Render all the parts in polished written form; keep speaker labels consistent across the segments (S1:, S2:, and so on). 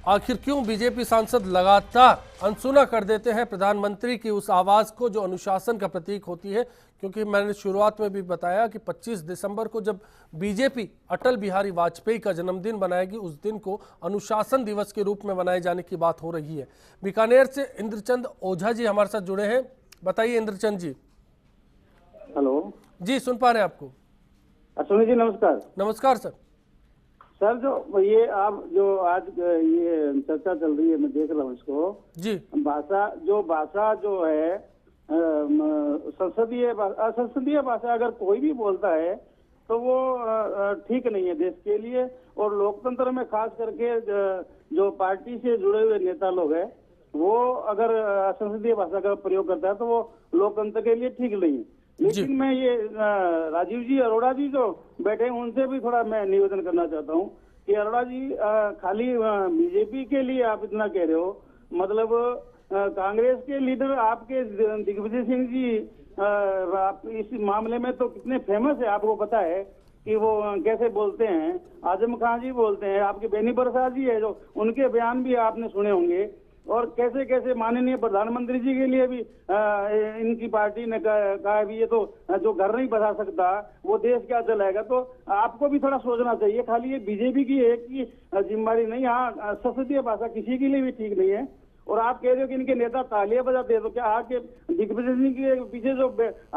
S1: आखिर क्यों बीजेपी सांसद लगातार अनसुना कर देते हैं प्रधानमंत्री की उस आवाज को जो अनुशासन का प्रतीक होती है? क्योंकि मैंने शुरुआत में भी बताया कि 25 दिसंबर को जब बीजेपी अटल बिहारी वाजपेयी का जन्मदिन बनाएगी, उस दिन को अनुशासन दिवस के रूप में मनाए जाने की बात हो रही है। बीकानेर से इंद्रचंद ओझा जी हमारे साथ जुड़े हैं। बताइए इंद्रचंद जी।
S2: हेलो
S1: जी, सुन पा रहे हैं आपको।
S2: अश्विनी जी नमस्कार।
S1: नमस्कार सर।
S2: सर जो ये आप जो आज ये चर्चा चल रही है, मैं देख रहा हूँ इसको
S1: जी।
S2: भाषा जो है संसदीय भाषा अगर कोई भी बोलता है तो वो ठीक नहीं है देश के लिए, और लोकतंत्र में खास करके जो पार्टी से जुड़े हुए नेता लोग हैं वो अगर संसदीय भाषा का प्रयोग करता है तो वो लोकतंत्र के लिए ठीक नहीं है। लेकिन मैं ये राजीव जी अरोड़ा जी जो बैठे हैं उनसे भी थोड़ा मैं निवेदन करना चाहता हूँ कि अरोड़ा जी खाली बीजेपी के लिए आप इतना कह रहे हो, मतलब कांग्रेस के लीडर आपके दिग्विजय सिंह जी आप इस मामले में तो कितने फेमस है, आपको पता है कि वो कैसे बोलते हैं। आजम खान जी बोलते हैं, आपके बेनी प्रसाद जी है जो उनके बयान भी आपने सुने होंगे, और कैसे कैसे माननीय प्रधानमंत्री जी के लिए भी इनकी पार्टी ने कहा भी ये तो जो घर नहीं बसा सकता वो देश क्या चलाएगा। तो आपको भी थोड़ा सोचना चाहिए, खाली ये बीजेपी की एक की जिम्मेदारी नहीं। हाँ, संसदीय भाषा किसी के लिए भी ठीक नहीं है। और आप कह रहे हो कि इनके नेता तालियां बजाते हैं, तो क्या आपके दिग्विजय सिंह के पीछे जो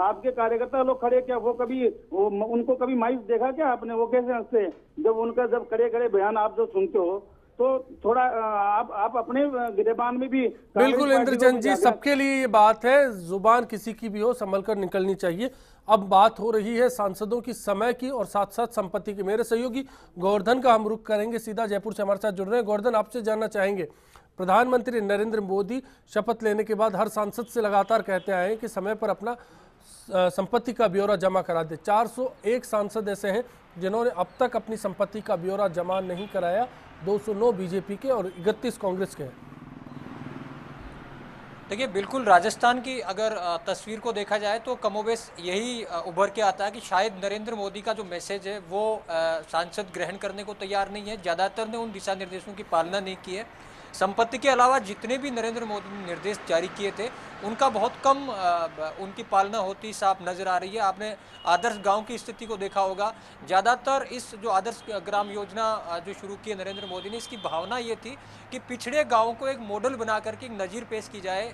S2: आपके कार्यकर्ता लोग खड़े, क्या वो कभी उनको कभी माइक देखा क्या आपने? वो कैसे हंसते हैं जब खड़े खड़े बयान आप जो सुनते हो? तो थोड़ा आप अपने गिरेबान में भी।
S1: बिल्कुल इंद्रचंद जी, सबके लिए ये बात है, जुबान किसी की भी हो संभल कर निकलनी चाहिए। अब बात हो रही है सांसदों की समय की और साथ साथ संपत्ति की। मेरे सहयोगी गोवर्धन का हम रुख करेंगे, सीधा जयपुर से हमारे साथ जुड़ रहे हैं। गोवर्धन, आपसे जानना चाहेंगे, प्रधानमंत्री नरेंद्र मोदी शपथ लेने के बाद हर सांसद से लगातार कहते आए हैं कि समय पर अपना संपत्ति का ब्यौरा जमा करा दे। 401 सांसद ऐसे हैं जिन्होंने अब तक अपनी संपत्ति का ब्यौरा जमा नहीं कराया। 209 बीजेपी के और 31 कांग्रेस के हैं।
S3: देखिए, बिल्कुल राजस्थान की अगर तस्वीर को देखा जाए तो कमोबेश यही उभर के आता है कि शायद नरेंद्र मोदी का जो मैसेज है वो सांसद ग्रहण करने को तैयार नहीं है। ज़्यादातर ने उन दिशा निर्देशों की पालना नहीं की है। संपत्ति के अलावा जितने भी नरेंद्र मोदी ने निर्देश जारी किए थे उनका बहुत कम उनकी पालना होती साफ नजर आ रही है। आपने आदर्श गांव की स्थिति को देखा होगा। ज़्यादातर इस जो आदर्श ग्राम योजना जो शुरू की है नरेंद्र मोदी ने, इसकी भावना ये थी कि पिछड़े गाँवों को एक मॉडल बना करके एक नज़ीर पेश की जाए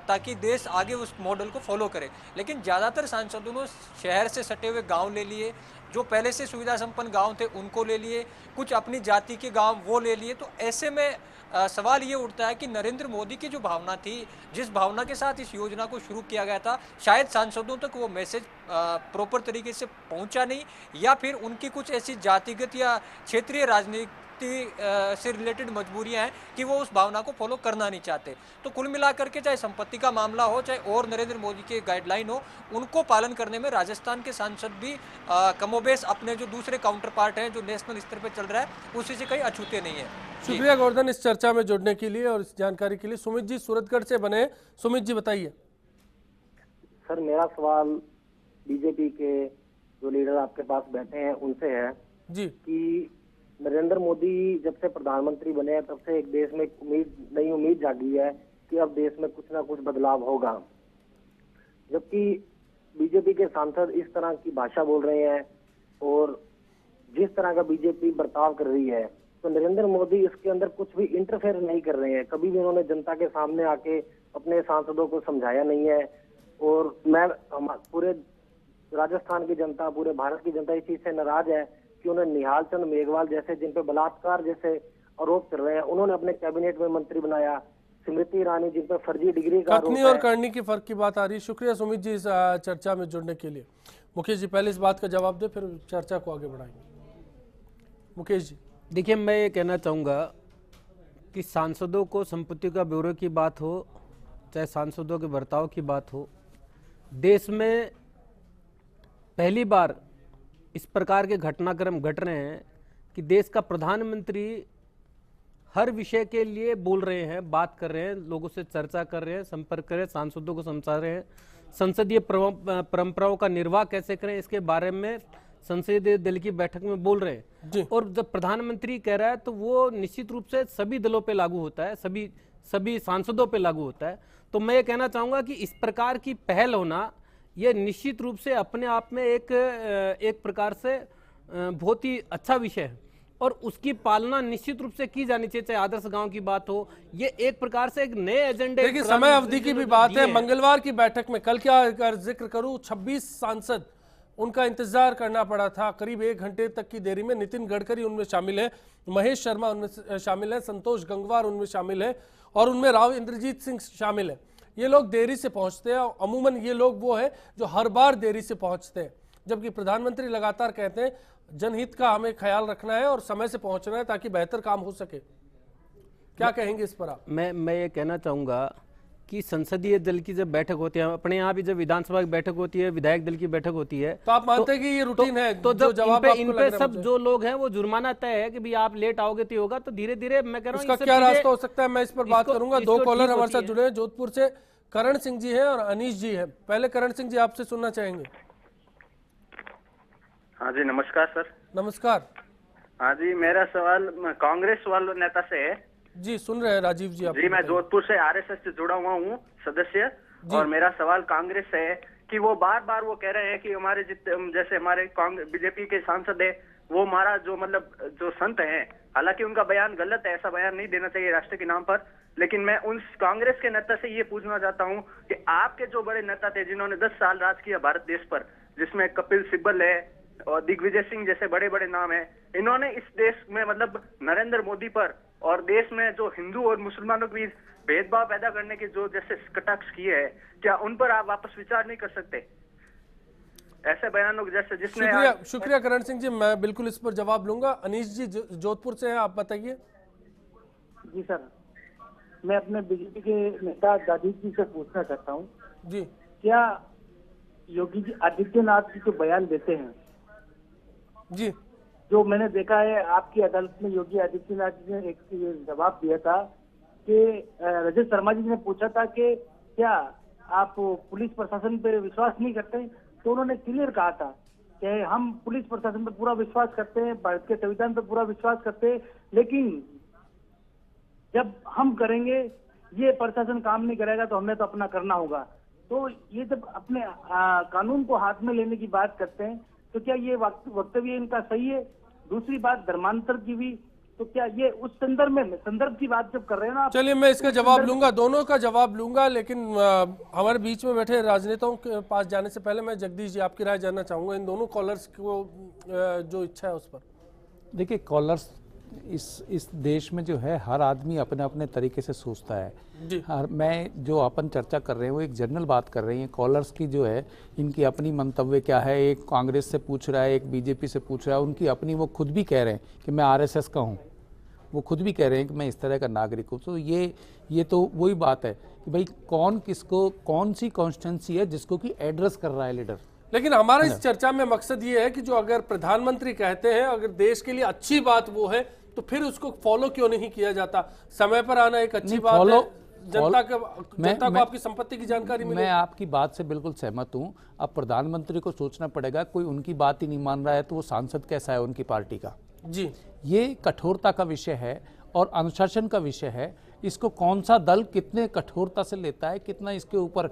S3: ताकि देश आगे उस मॉडल को फॉलो करे। लेकिन ज़्यादातर सांसदों ने शहर से सटे हुए गांव ले लिए, जो पहले से सुविधा संपन्न गांव थे उनको ले लिए, कुछ अपनी जाति के गांव वो ले लिए। तो ऐसे में सवाल ये उठता है कि नरेंद्र मोदी की जो भावना थी, जिस भावना के साथ इस योजना को शुरू किया गया था, शायद सांसदों तक वो मैसेज प्रॉपर तरीके से पहुंचा नहीं, या फिर उनकी कुछ ऐसी जातिगत या क्षेत्रीय राजनीति से रिलेटेड मजबूरियां हैं कि वो उस भावना को फॉलो करना नहीं चाहते। तो कुल मिलाकर के चाहे संपत्ति का मामला हो, चाहे और नरेंद्र मोदी के गाइडलाइन हो, उनको पालन करने में राजस्थान के सांसद भी कमोबेश अपने जो दूसरे काउंटर पार्ट हैं जो नेशनल स्तर पर चल रहा है उसी से कहीं अछूते नहीं है।
S1: शुक्रिया गोवर्धन इस चर्चा में जुड़ने के लिए और इस जानकारी के लिए। सुमित जी सूरतगढ़ से बने। सुमित जी बताइए।
S4: सर, मेरा सवाल बीजेपी के जो लीडर आपके पास बैठे हैं उनसे है
S1: जी
S4: कि नरेंद्र मोदी जब से प्रधानमंत्री बने हैं तब से एक देश में नई उम्मीद जागी है कि अब देश में कुछ ना कुछ बदलाव होगा, जबकि बीजेपी के सांसद इस तरह की भाषा बोल रहे हैं और जिस तरह का बीजेपी बर्ताव कर रही है, तो नरेंद्र मोदी इसके अंदर कुछ भी इंटरफेयर नहीं कर रहे हैं। कभी भी उन्होंने जनता के सामने आके अपने सांसदों को समझाया नहीं है। और मैं पूरे राजस्थान की जनता, पूरे भारत की जनता इस चीज से नाराज है कि उन्हें निहाल चंद मेघवाल जैसे, जिन पे बलात्कार जैसे आरोप कर रहे हैं, उन्होंने अपने कैबिनेट में मंत्री बनाया। स्मृति ईरानी जिन पर फर्जी डिग्री का
S1: कथनी और करनी की फर्क की बात आ रही है। शुक्रिया सुमित जी इस चर्चा में जुड़ने के लिए। मुकेश जी पहले इस बात का जवाब दे, फिर चर्चा को आगे बढ़ाएंगे। मुकेश जी।
S5: देखिए, मैं ये कहना चाहूँगा कि सांसदों को संपत्ति का ब्यौरे की बात हो, चाहे सांसदों के बर्ताव की बात हो, देश में पहली बार इस प्रकार के घटनाक्रम घट रहे हैं कि देश का प्रधानमंत्री हर विषय के लिए बोल रहे हैं, बात कर रहे हैं, लोगों से चर्चा कर रहे हैं, संपर्क कर रहे हैं, सांसदों को समझा रहे हैं, संसदीय परंपराओं का निर्वाह कैसे करें इसके बारे में संसदीय दल की बैठक में बोल रहे
S1: जी।
S5: हैं, और जब प्रधानमंत्री कह रहा है तो वो निश्चित रूप से सभी दलों पे लागू होता है, सभी सांसदों पे लागू होता है। तो मैं ये कहना चाहूंगा कि इस प्रकार की पहल होना ये निश्चित रूप से अपने आप में एक प्रकार से बहुत ही अच्छा विषय है, और उसकी पालना निश्चित रूप से की जानी चाहिए, चाहे आदर्श गांव की बात हो। ये एक प्रकार से एक नए एजेंडे,
S1: देखिए समय अवधि की भी बात है। मंगलवार की बैठक में कल क्या अगर जिक्र करूं, 26 सांसद उनका इंतजार करना पड़ा था करीब 1 घंटे तक की देरी में। नितिन गडकरी उनमें शामिल है, महेश शर्मा उनमें शामिल है, संतोष गंगवार उनमें शामिल है, और उनमें राव इंद्रजीत सिंह शामिल है। ये लोग देरी से पहुंचते हैं, अमूमन ये लोग वो है जो हर बार देरी से पहुंचते हैं, जबकि प्रधानमंत्री लगातार कहते हैं जनहित का हमें ख्याल रखना है और समय से पहुंचना है ताकि बेहतर काम हो सके। क्या कहेंगे इस पर आप? मैं
S5: ये कहना चाहूंगा कि संसदीय दल की जब बैठक होती है, अपने यहाँ भी जब विधानसभा की बैठक होती है, विधायक दल की बैठक होती है,
S1: तो आप मानते हैं कि ये रूटीन है?
S5: तो
S1: जो जवाब
S5: इन पे सब जो लोग हैं वो जुर्माना तय है कि भाई आप लेट आओगे तो होगा। तो धीरे धीरे मैं कह रहा हूँ
S1: इसका क्या रास्ता हो सकता है, मैं इस पर बात करूंगा। 2 कॉलर हमारे साथ जुड़े हैं, जोधपुर से करण सिंह जी हैं और अनीश जी हैं। पहले करण सिंह जी आपसे सुनना चाहेंगे।
S6: हाँ जी, नमस्कार सर।
S1: नमस्कार।
S6: हाँ जी, मेरा सवाल कांग्रेस वाले नेता से है।
S1: जी सुन रहे हैं राजीव जी। आप
S6: जी, मैं जोधपुर से आरएसएस से जुड़ा हुआ हूँ सदस्य, और मेरा सवाल कांग्रेस से है कि वो बार बार वो कह रहे हैं कि हमारे जैसे हमारे बीजेपी के सांसद है वो हमारा जो संत है, हालांकि उनका बयान गलत है, ऐसा बयान नहीं देना चाहिए राष्ट्र के नाम पर। लेकिन मैं उन कांग्रेस के नेता से ये पूछना चाहता हूँ कि आपके जो बड़े नेता थे जिन्होंने 10 साल राज किया भारत देश पर, जिसमें कपिल सिब्बल है और दिग्विजय सिंह जैसे बड़े बड़े नाम हैं, इन्होंने इस देश में नरेंद्र मोदी पर और देश में जो हिंदू और मुसलमानों के बीच भेदभाव पैदा करने के जो जैसे कटाक्ष किए हैं, क्या उन पर आप वापस विचार नहीं कर सकते? ऐसे बयानों जैसे जिसने
S1: शुक्रिया करण सिंह जी, मैं बिल्कुल इस पर जवाब लूंगा। अनीश जी जोधपुर से हैं, आप बताइए।
S2: जी सर, मैं अपने बीजेपी के नेता दादी जी से पूछना चाहता हूँ
S1: जी,
S2: क्या योगी जी आदित्यनाथ जी जो बयान देते हैं
S1: जी,
S2: जो मैंने देखा है आपकी अदालत में योगी आदित्यनाथ जी ने एक जवाब दिया था कि रजत शर्मा जी ने पूछा था कि क्या आप पुलिस प्रशासन पर विश्वास नहीं करते, तो उन्होंने क्लियर कहा था कि हम पुलिस प्रशासन पर पूरा विश्वास करते हैं, भारत के संविधान पर पूरा विश्वास करते हैं, लेकिन जब हम करेंगे ये प्रशासन काम नहीं करेगा तो हमें तो अपना करना होगा। तो ये जब अपने कानून को हाथ में लेने की बात करते हैं तो क्या ये वक्तव्य इनका सही है? दूसरी बात धर्मांतर की भी, तो क्या ये उस संदर्भ की बात जब कर रहे हैं ना?
S1: चलिए मैं इसका जवाब लूंगा, दोनों का जवाब लूंगा, लेकिन हमारे बीच में बैठे राजनेताओं के पास जाने से पहले मैं जगदीश जी आपकी राय जानना चाहूंगा इन दोनों कॉलर्स को जो इच्छा है उस पर।
S7: देखिए, कॉलर्स इस देश में जो है हर आदमी अपने अपने तरीके से सोचता है
S1: जी।
S7: मैं जो अपन चर्चा कर रहे हैं वो एक जनरल बात कर रही है। कॉलर्स की जो है इनकी अपनी मंतव्य क्या है, एक कांग्रेस से पूछ रहा है, एक बीजेपी से पूछ रहा है, उनकी अपनी, वो खुद भी कह रहे हैं कि मैं आरएसएस का हूँ, वो खुद भी कह रहे हैं कि मैं इस तरह का नागरिक हूँ। तो ये तो वही बात है कि भाई कौन किसको, कौन सी कॉन्स्टिट्यूंसी है जिसको कि एड्रेस कर रहा है लीडर।
S1: लेकिन हमारा इस चर्चा में मकसद ये है कि जो अगर प्रधानमंत्री कहते हैं अगर देश के लिए अच्छी बात वो है तो फिर उसको फॉलो क्यों नहीं किया जाता? समय पर आना एक अच्छी बात है, जनता को आपकी संपत्ति की जानकारी मिले।
S7: मैं आपकी बात से बिल्कुल सहमत हूं। अब प्रधानमंत्री को सोचना पड़ेगा, कोई उनकी बात ही नहीं मान रहा है तो वो सांसद कैसा है उनकी पार्टी का?
S1: जी, ये
S7: कठोरता का विषय है और अनुशासन का विषय है। इसको कौन सा दल कितने कठोरता से लेता है, कितना इसके ऊपर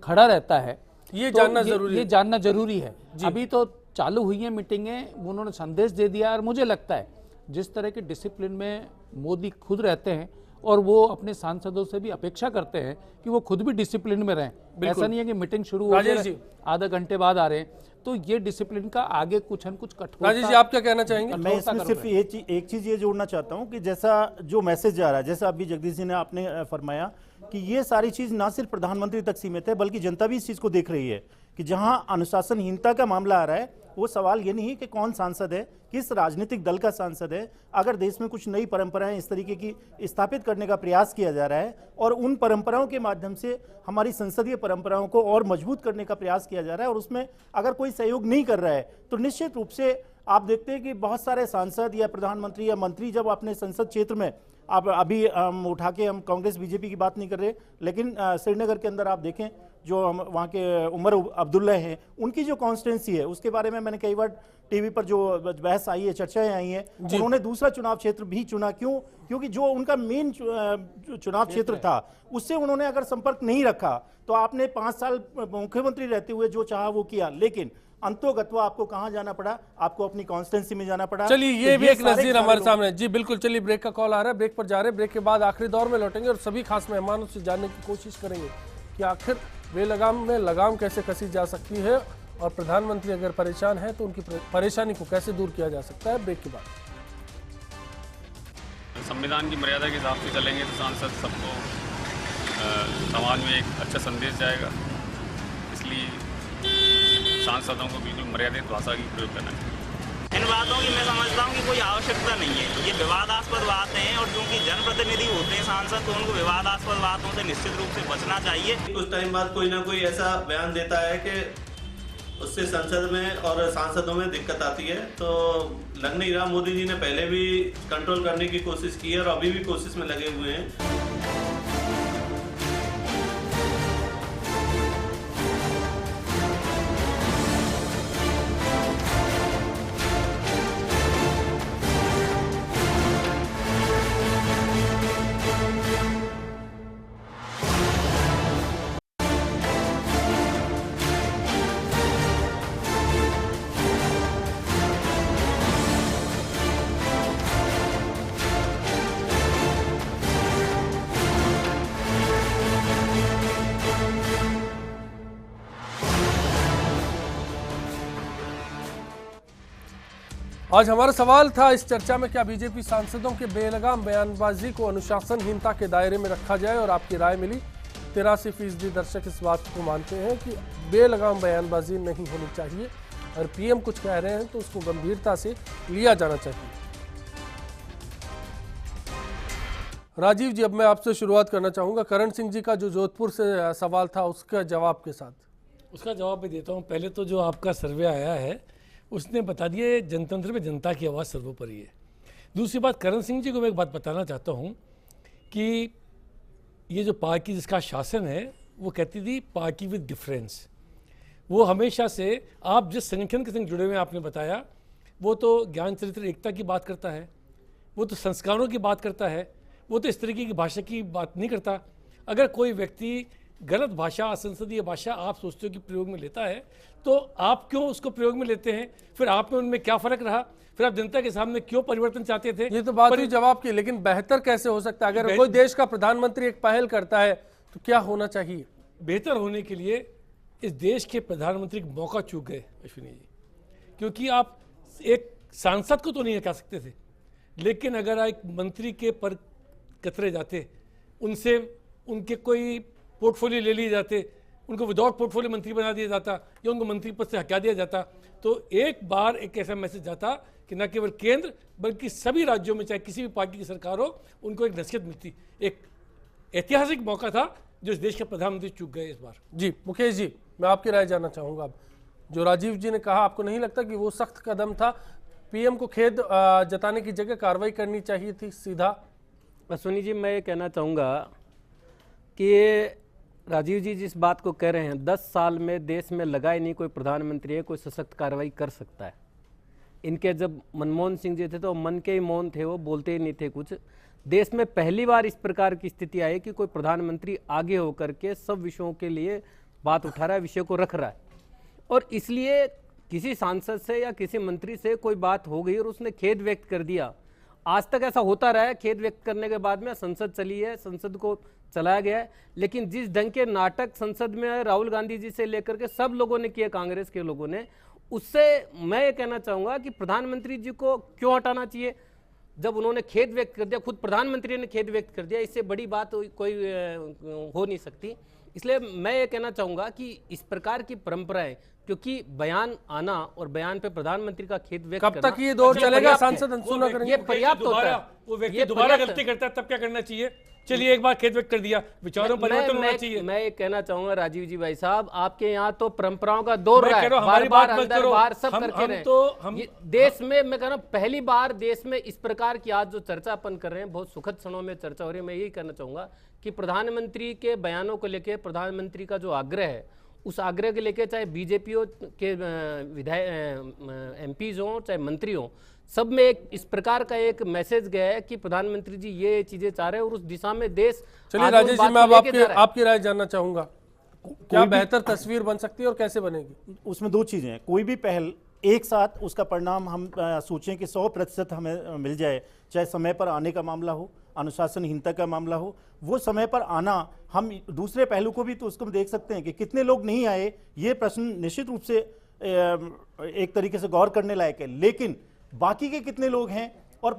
S7: खड़ा रहता है,
S1: ये जानना जरूरी है।
S7: ये जानना जरूरी है। अभी तो चालू हुई है मीटिंगें, उन्होंने संदेश दे दिया, और मुझे लगता है जिस तरह के डिसिप्लिन में मोदी खुद रहते हैं और वो अपने सांसदों से भी अपेक्षा करते हैं कि वो खुद भी डिसिप्लिन में रहें। ऐसा नहीं है कि मीटिंग शुरू हो गई आधा घंटे बाद आ रहे हैं, तो ये डिसिप्लिन का आगे कुछ न कुछ कठोर।
S1: राजेश जी आप क्या कहना चाहेंगे?
S8: मैं इसमें सिर्फ एक चीज ये जोड़ना चाहता हूं कि जैसा जो मैसेज जा रहा है, जैसा अभी जगदीश जी ने आपने फरमाया कि ये सारी चीज ना सिर्फ प्रधानमंत्री तक सीमित है बल्कि जनता भी इस चीज को देख रही है कि जहां अनुशासनहीनता का मामला आ रहा है, वो सवाल ये नहीं कि कौन सांसद है, किस राजनीतिक दल का सांसद है। अगर देश में कुछ नई परंपराएं इस तरीके की स्थापित करने का प्रयास किया जा रहा है और उन परंपराओं के माध्यम से हमारी संसदीय परंपराओं को और मजबूत करने का प्रयास किया जा रहा है और उसमें अगर कोई सहयोग नहीं कर रहा है तो निश्चित रूप से आप देखते हैं कि बहुत सारे सांसद या प्रधानमंत्री या मंत्री जब अपने संसद क्षेत्र में, आप अभी उठा के हम कांग्रेस बीजेपी की बात नहीं कर रहे, लेकिन श्रीनगर के अंदर आप देखें जो वहाँ के उमर अब्दुल्ला हैं, उनकी जो कॉन्स्टिट्यूंसी है उसके बारे में मैंने कई बार टीवी पर जो बहस आई है, चर्चाएं आई हैं, उन्होंने दूसरा चुनाव क्षेत्र भी चुना। क्यों? क्योंकि जो उनका मेन चुनाव क्षेत्र था उससे उन्होंने अगर संपर्क नहीं रखा तो आपने 5 साल मुख्यमंत्री रहते हुए जो चाहा वो किया, लेकिन अंतोगत्वा आपको कहां जाना पड़ा? आपको अपनी कॉन्स्टिट्यूंसी में जाना पड़ा।
S1: चलिए ये
S8: तो
S1: भी एक
S8: सारे
S1: नजर
S8: सारे
S1: हमारे
S8: लोग-
S1: सामने। जी बिल्कुल, चलिए ब्रेक का कॉल आ रहा है, ब्रेक पर जा रहे हैं। ब्रेक के बाद आखिरी दौर में लौटेंगे और सभी खास मेहमानों से जानने की कोशिश करेंगे कि आखिर बेलगाम में लगाम कैसे कसी जा सकती है और प्रधानमंत्री अगर परेशान है तो उनकी परेशानी को कैसे दूर किया जा सकता है। ब्रेक के बाद
S9: संविधान की मर्यादा के हिसाब से चलेंगे तो सांसद सबको समाज में एक अच्छा संदेश जाएगा, इसलिए सांसदों को बिल्कुल मर्यादित भाषा की प्रयोग करना चाहिए।
S10: इन बातों की मैं समझता हूँ कि कोई आवश्यकता नहीं है। ये विवादास्पद बातें हैं और क्योंकि जनप्रतिनिधि होते हैं सांसद, तो उनको विवादास्पद बातों से निश्चित रूप से बचना चाहिए।
S11: कुछ टाइम बाद कोई ना कोई ऐसा बयान देता है कि उससे संसद में और सांसदों में दिक्कत आती है, तो लग नहीं रहा। मोदी जी ने पहले भी कंट्रोल करने की कोशिश की है और अभी भी कोशिश में लगे हुए हैं।
S1: आज हमारा सवाल था इस चर्चा में, क्या बीजेपी सांसदों के बेलगाम बयानबाजी को अनुशासनहीनता के दायरे में रखा जाए? और आपकी राय मिली 83% दर्शक इस बात को मानते हैं कि बेलगाम बयानबाजी नहीं होनी चाहिए और पीएम कुछ कह रहे हैं तो उसको गंभीरता से लिया जाना चाहिए। राजीव जी, अब मैं आपसे शुरुआत करना चाहूंगा। करण सिंह जी का जो जोधपुर से सवाल था उसका जवाब के साथ।
S12: उसका जवाब मैं देता हूँ। पहले तो जो आपका सर्वे आया है उसने बता दिया जनतंत्र में जनता की आवाज़ सर्वोपरि है। दूसरी बात, करण सिंह जी को मैं एक बात बताना चाहता हूँ कि ये जो पार्टी जिसका शासन है वो कहती थी पार्टी विद डिफरेंस। वो हमेशा से, आप जिस संगठन के संग जुड़े हुए हैं आपने बताया, वो तो ज्ञान चरित्र एकता की बात करता है, वो तो संस्कारों की बात करता है, वो तो इस तरीके की भाषा की बात नहीं करता। अगर कोई व्यक्ति गलत भाषा, असंसदीय भाषा आप सोचते हो कि प्रयोग में लेता है तो आप क्यों उसको प्रयोग में लेते हैं? फिर आप में उनमें क्या फर्क रहा? फिर आप जनता के सामने क्यों परिवर्तन चाहते थे?
S1: ये तो बात हुई जवाब की, लेकिन बेहतर कैसे हो सकता है? अगर कोई देश का प्रधानमंत्री एक पहल करता है तो क्या होना चाहिए?
S12: बेहतर होने के लिए इस देश के प्रधानमंत्री को मौका चूक गए अश्विनी जी, क्योंकि आप एक सांसद को तो नहीं हटा सकते थे, लेकिन अगर एक मंत्री के पर कतरे जाते, उनसे उनके कोई पोर्टफोलियो ले लिए जाते, उनको विदाउट पोर्टफोलियो मंत्री बना दिया जाता या उनको मंत्री पद से हटा दिया जाता, तो एक बार एक ऐसा मैसेज जाता कि न केवल केंद्र बल्कि सभी राज्यों में चाहे किसी भी पार्टी की सरकार हो उनको एक नसीहत मिलती। एक ऐतिहासिक मौका था जो इस देश के प्रधानमंत्री चूक गए इस बार।
S1: जी मुकेश जी, मैं आपकी राय जानना चाहूँगा। अब जो राजीव जी ने कहा, आपको नहीं लगता कि वो सख्त कदम था? पीएम को खेद जताने की जगह कार्रवाई करनी चाहिए थी सीधा?
S5: अश्विनी जी, मैं ये कहना चाहूँगा कि राजीव जी जिस बात को कह रहे हैं, 10 साल में देश में लगा ही नहीं कोई प्रधानमंत्री है कोई सशक्त कार्रवाई कर सकता है। इनके जब मनमोहन सिंह जी थे तो मन के ही मौन थे, वो बोलते ही नहीं थे कुछ। देश में पहली बार इस प्रकार की स्थिति आई कि कोई प्रधानमंत्री आगे होकर के सब विषयों के लिए बात उठा रहा है, विषय को रख रहा है। और इसलिए किसी सांसद से या किसी मंत्री से कोई बात हो गई और उसने खेद व्यक्त कर दिया, आज तक ऐसा होता रहा है। खेद व्यक्त करने के बाद में संसद चली है, संसद को चलाया गया है, लेकिन जिस ढंग के नाटक संसद में राहुल गांधी जी से लेकर के सब लोगों ने किए, कांग्रेस के लोगों ने, उससे मैं ये कहना चाहूँगा कि प्रधानमंत्री जी को क्यों हटाना चाहिए? जब उन्होंने खेद व्यक्त कर दिया, खुद प्रधानमंत्री ने खेद व्यक्त कर दिया, इससे बड़ी बात कोई हो नहीं सकती। इसलिए मैं ये कहना चाहूँगा कि इस प्रकार की परंपराएं क्योंकि बयान आना और बयान पे प्रधानमंत्री का खेद व्यक्त
S1: कब
S5: करना
S1: तक ये दौर चलेगा?
S5: पर्याप्त है।
S1: सांसद अनसुना करेंगे?
S5: ये पर्याप्त होता है।
S12: वो व्यक्ति
S5: ये
S12: दोबारा
S5: पर्याप्त
S12: गलती करता है तब क्या करना चाहिए? चलिए एक बार खेद व्यक्त कर दिया, विचारों में परिवर्तन होना चाहिए।
S5: मैं ये कहना चाहूंगा राजीव जी भाई साहब, आपके यहाँ तो परंपराओं का दौर रहा है,
S12: हमारी
S5: बार
S12: बात मत
S5: अंदर
S12: करो।
S5: बाहर सब
S12: हम
S5: करके रहे।
S12: तो हम
S5: ये देश में मैं कह रहा हूँ पहली बार देश में इस प्रकार की आज जो चर्चा अपन कर रहे हैं, बहुत सुखद क्षणों में चर्चा हो रही है। मैं यही कहना चाहूंगा कि प्रधानमंत्री के बयानों को लेकर प्रधानमंत्री का जो आग्रह है, उस आग्रह के लेके चाहे बीजेपी के विधायक एमपीज हों चाहे मंत्री हों, सब में एक इस प्रकार का एक मैसेज गया है कि प्रधानमंत्री जी ये चीजें चाह रहे हैं और उस दिशा में देश।
S1: चलिए राजेश जी, मैं अब आपकी राय जानना चाहूंगा, क्या बेहतर तस्वीर बन सकती है और कैसे बनेगी?
S8: उसमें दो चीजें हैं। कोई भी पहल एक साथ उसका परिणाम हम सोचें कि 100% हमें मिल जाए, चाहे समय पर आने का मामला हो, अनुशासनहीनता का मामला हो, वो समय पर आना। हम दूसरे पहलू को भी तो उसको देख सकते हैं कि कितने लोग नहीं आए, ये प्रश्न निश्चित रूप से एक तरीके से गौर करने लायक है। लेकिन बाकी के कितने लोग हैं और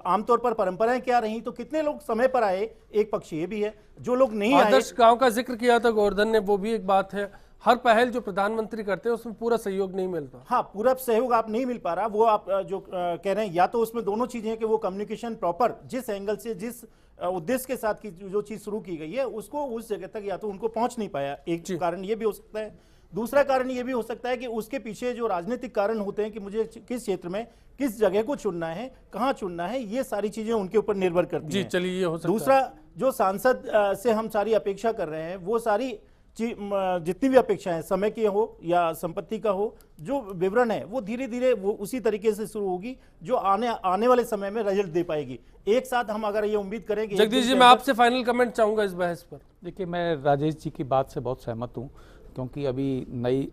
S8: आमतौर पर परंपराएं क्या रही, तो कितने लोग समय पर आए, एक पक्ष ये भी है। जो लोग नहीं आए,
S1: आदर्श गांव का जिक्र किया था गोवर्धन ने, वो भी एक बात है। हर पहल जो प्रधानमंत्री करते हैं उसमें पूरा सहयोग नहीं मिलता।
S8: हाँ, पूरा सहयोग आप नहीं मिल पा रहा। वो आप जो कह रहे हैं, या तो उसमें दोनों चीजें हैं कि वो कम्युनिकेशन प्रॉपर जिस एंगल से जिस उद्देश्य के साथ की जो चीज शुरू की गई है उसको उस जगह तक या तो उनको पहुंच नहीं पाया, एक कारण ये भी हो सकता है। दूसरा कारण ये भी हो सकता है कि उसके पीछे जो राजनीतिक कारण होते हैं कि मुझे किस क्षेत्र में किस जगह को चुनना है, कहाँ चुनना है, ये सारी चीजें उनके ऊपर निर्भर करती हैं।
S1: चलिए ये हो सकता है।
S8: दूसरा, जो सांसद से हम सारी अपेक्षा कर रहे हैं, वो सारी जितनी भी अपेक्षाएं समय की हो या संपत्ति का हो, जो विवरण है वो धीरे धीरे वो उसी तरीके से शुरू होगी जो आने वाले समय में रिजल्ट दे पाएगी। एक साथ हम अगर ये उम्मीद करें कि
S1: जगदीश जी, मैं आपसे फाइनल कमेंट चाहूंगा इस बहस पर।
S7: देखिए, मैं राजेश जी की बात से बहुत सहमत हूँ, क्योंकि अभी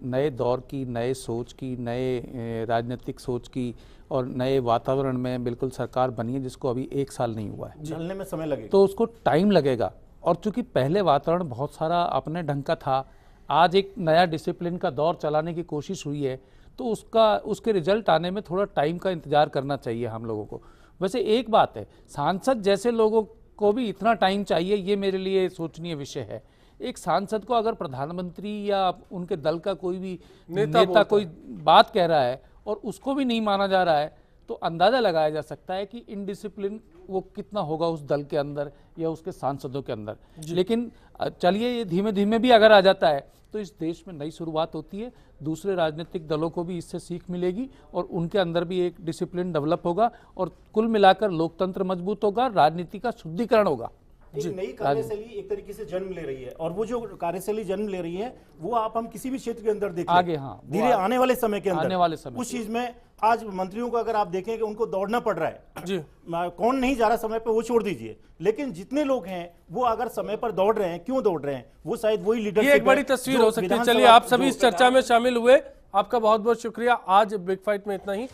S7: नए दौर की, नए सोच की, नए राजनीतिक सोच की और नए वातावरण में बिल्कुल सरकार बनी है, जिसको अभी 1 साल नहीं हुआ है।
S8: ढलने में समय लगेगा,
S7: तो उसको टाइम लगेगा। और चूंकि पहले वातावरण बहुत सारा अपने ढंग का था, आज एक नया डिसिप्लिन का दौर चलाने की कोशिश हुई है, तो उसके रिजल्ट आने में थोड़ा टाइम का इंतजार करना चाहिए हम लोगों को। वैसे एक बात है, सांसद जैसे लोगों को भी इतना टाइम चाहिए, ये मेरे लिए सोचनीय विषय है। एक सांसद को अगर प्रधानमंत्री या उनके दल का कोई भी नेता कोई बात कह रहा है और उसको भी नहीं माना जा रहा है, तो अंदाजा लगाया जा सकता है कि इनडिसिप्लिन वो कितना होगा उस दल के अंदर या उसके सांसदों के अंदर। लेकिन चलिए, ये धीमे धीमे भी अगर आ जाता है तो इस देश में नई शुरुआत होती है, दूसरे राजनीतिक दलों को भी इससे सीख मिलेगी और उनके अंदर भी एक डिसिप्लिन डेवलप होगा और कुल मिलाकर लोकतंत्र मजबूत होगा, राजनीति का शुद्धिकरण होगा।
S8: एक नई कार्यशैली एक तरीके से जन्म ले रही है, और वो जो कार्यशैली जन्म ले रही है वो हम किसी भी क्षेत्र के अंदर देखें
S7: आगे, हाँ,
S8: धीरे आने वाले समय के अंदर
S7: उस
S8: चीज में आज मंत्रियों को अगर आप देखें कि उनको दौड़ना पड़ रहा है जी, कौन नहीं जा रहा समय पे वो छोड़ दीजिए, लेकिन जितने लोग हैं वो अगर समय पर दौड़ रहे हैं, क्यों दौड़ रहे हैं, वो शायद वही लीडरशिप,
S1: ये एक बड़ी तस्वीर हो सकती है। चलिए, आप सभी इस चर्चा में शामिल हुए, आपका बहुत बहुत शुक्रिया। आज बिग फाइट में इतना ही।